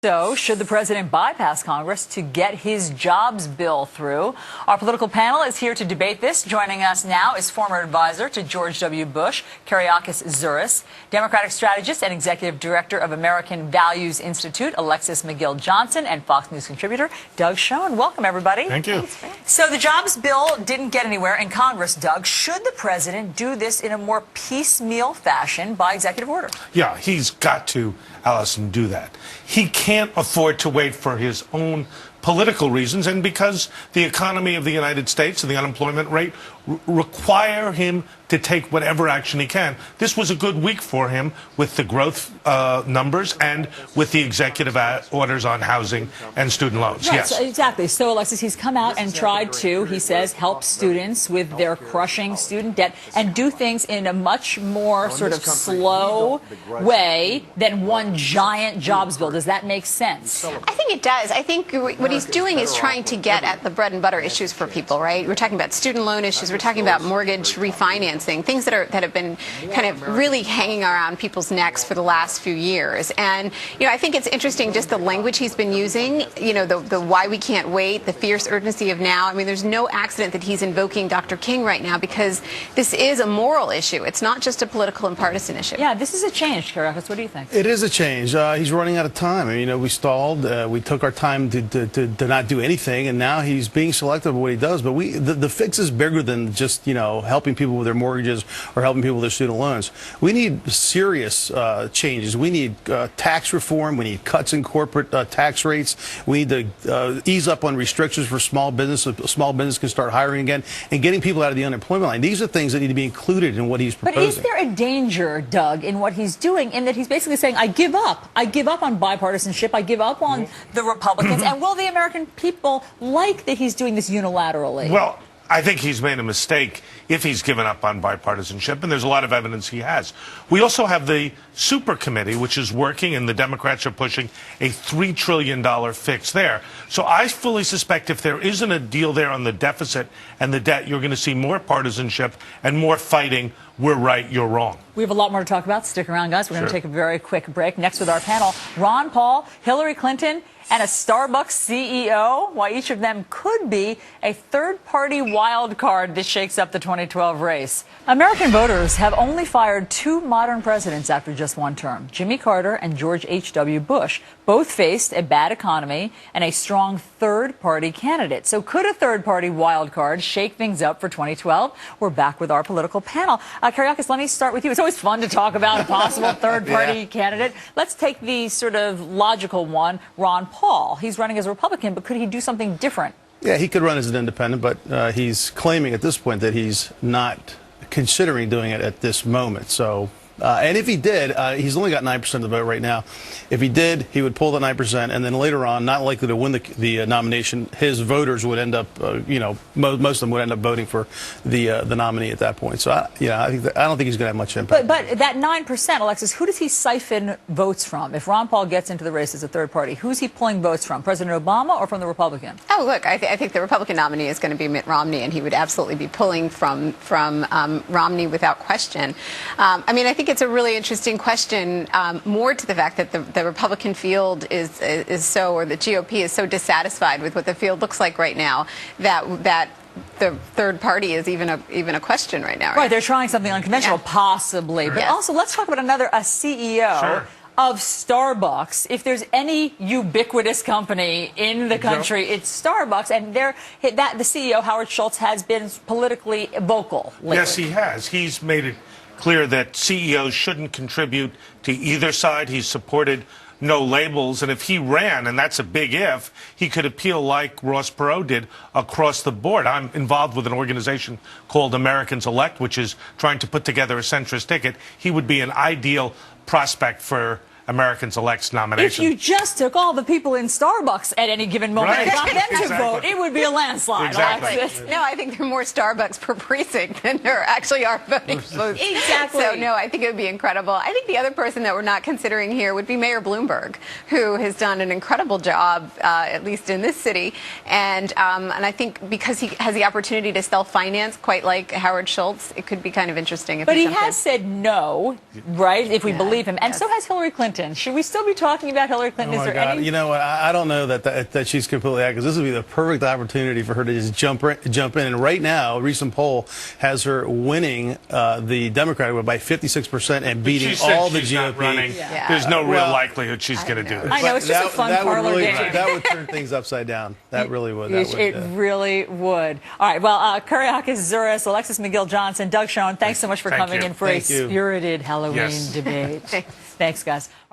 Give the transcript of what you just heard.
So, should the president bypass Congress to get his jobs bill through? Our political panel is here to debate this. Joining us now is former advisor to George W.Bush, Kereakos Zuras, Democratic strategist and executive director of American Values Institute, Alexis McGill Johnson, and Fox News contributor Doug Schoen. Welcome, everybody. Thank you. So, the jobs bill didn't get anywhere in Congress, Doug. Should the president do this in a more piecemeal fashion by executive order? Yeah, he's got to, Alysin, do that. He can't afford to wait for his own political reasons, and because the economy of the United States and the unemployment rate require him to take whatever action he can. This was a good week for him with the growth numbers and with the executive orders on housing and student loans. Right, yes, so exactly. So, Alexis, he's come out and tried to, he says, help students with their crushing student debt and do things in a much more sort of slow way than one giant jobs bill. Does that make sense? I think it does. I think what he's doing is trying to get at the bread and butter issues for people, right? We're talking about student loan issues. We're talking about mortgage refinancing, things that have been kind of really hanging around people's necks for the last few years. And, I think it's interesting just the language he's been using, the why we can't wait, the fierce urgency of now. I mean, there's no accident that he's invoking Dr. King right now, because this is a moral issue. It's not just a political and partisan issue. Yeah, this is a change, Kereakos. What do you think? It is a change. He's running out of time. We stalled. We took our time to not do anything, and now he's being selective of what he does. But the fix is bigger than just, helping people with their mortgages or helping people with their student loans. We need serious changes. We need tax reform. We need cuts in corporate tax rates. We need to ease up on restrictions for small business so small business can start hiring again, and getting people out of the unemployment line. These are things that need to be included in what he's proposing. But is there a danger, Doug, in what he's doing, in that he's basically saying, I give up. I give up on bipartisanship. I give up on the Republicans. And will the American people like that he's doing this unilaterally? Well, I think he's made a mistake if he's given up on bipartisanship, and there's a lot of evidence he has. We also have the super committee, which is working, and the Democrats are pushing a $3 trillion fix there. So I fully suspect if there isn't a deal there on the deficit and the debt, you're going to see more partisanship and more fighting. We're right, you're wrong. We have a lot more to talk about. Stick around, guys. We're going to take a very quick break. Next with our panel, Ron Paul, Hillary Clinton, and a Starbucks CEO, why each of them could be a third-party wild card that shakes up the 2012 race. American voters have only fired two modern presidents after just one term, Jimmy Carter and George H.W. Bush. Both faced a bad economy and a strong third-party candidate. So could a third-party wild card shake things up for 2012? We're back with our political panel. Kereakos, let me start with you. It's always fun to talk about a possible third-party candidate. Let's take the sort of logical one, Ron Paul. He's running as a Republican, but could he do something different? Yeah, he could run as an independent, but he's claiming at this point that he's not considering doing it at this moment. So, and if he did, he's only got 9% of the vote right now. If he did, he would pull the 9%, and then later on, not likely to win the nomination, his voters would end up, most of them would end up voting for the nominee at that point. So, I don't think he's going to have much impact. But that 9%, Alexis, who does he siphon votes from? If Ron Paul gets into the race as a third party, who's he pulling votes from? President Obama or from the Republican? Oh, look, I think the Republican nominee is going to be Mitt Romney, and he would absolutely be pulling from Romney without question. I think it's a really interesting question, more to the fact that the Republican field is so, or the GOP is so dissatisfied with what the field looks like right now, that the third party is even a question right now. Right, they're trying something unconventional, possibly. But also, let's talk about a CEO of Starbucks. If there's any ubiquitous company in the country, it's Starbucks, and the CEO Howard Shultz has been politically vocal lately. Yes, he has. He's made it clear that CEOs shouldn't contribute to either side. He's supported no labels, and if he ran, and that's a big if, he could appeal like Ross Perot did across the board. I'm involved with an organization called Americans Elect, which is trying to put together a centrist ticket. He would be an ideal prospect for Americans Elect's nomination. If you just took all the people in Starbucks at any given moment and got them to vote, it would be a landslide. Exactly. No, I think there are more Starbucks per precinct than there actually are voting votes. Exactly. So, no, I think it would be incredible. I think the other person that we're not considering here would be Mayor Bloomberg, who has done an incredible job, at least in this city. And I think because he has the opportunity to self-finance, quite like Howard Schultz, it could be kind of interesting. If but he has said no, right, if we believe him. And so has Hillary Clinton. Clinton. Should we still be talking about Hillary Clinton? Oh Is my there God. any? You know what? I don't know that she's completely out, because this would be the perfect opportunity for her to just jump in. And right now, a recent poll has her winning the Democratic vote by 56% and beating She said all the she's GOP. not running. Yeah. There's no real Well, likelihood she's going to do this. I know, it's just a fun parlor game. That would turn things upside down. That really would. It really would. All right. Well, Kereakos Zuras, Alexis McGill Johnson, Doug Schoen, thanks so much for Thank coming you. in for a Thank you. spirited Halloween Yes. debate. Thanks, guys.